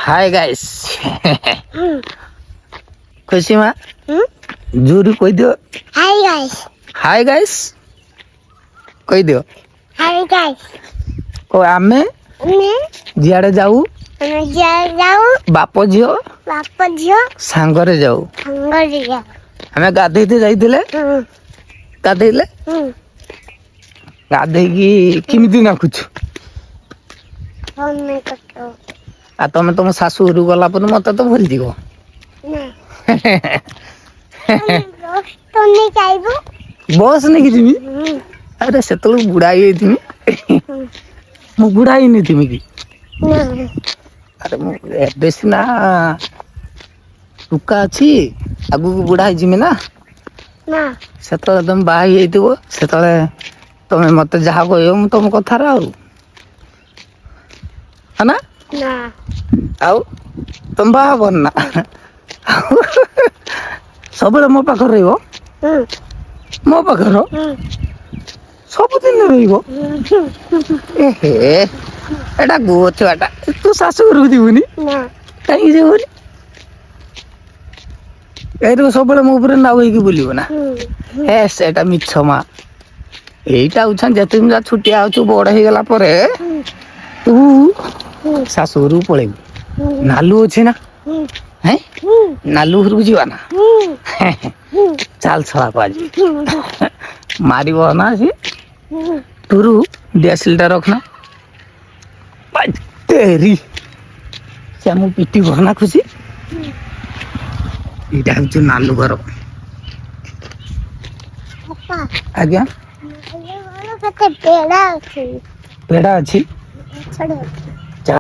hi guys खुशी माँ jury कोई दियो हाय गाइस हाय गाइस कोई दियो हाय गाइस ओ आमे जियाड़े जाऊ बाप झियो सांगरे जाऊ आमे गाधेइते जाइतिले गाधेइले गाधेइकी किमिति नाखुछु आ तमे तुम शाशु घरु गला पर मते तो भूल जीवो बस नहीं जिमी अरे से तो बुढ़ा ही थी मु बुढ़ा ही नहीं थी कि अरे मु बेसी ना टुका अछि आगु को बुढ़ा जिमी ना से तो तुम बाही हेतिबो से तळे तमे मते जहा कहयो मु तुम कथार आ ना आउ तुम बाहा बन ना सब मो पाख रहिबो मो पाख सब दिन रहिबो एहे एटा गो छुआटा तू शाशु घर जीवनी कहीं जीवनी एरो सब मो ऊपर नाव होई बोलिबो ना ए सेटा मिछ मा एटा उछन जतिम जा छुटिया आछु बड़ हे गला परे तू शाशु घर पळेबो नालू अछि ना हैं नालू घर जीवा ना चाल छला पाजी मारिबो ना सी तुरु डीएसएलआर रखना तेरी क्या मु पिटी भरना खुशी इटा हूँ नालू घर आज्ञा पेड़ा अच्छी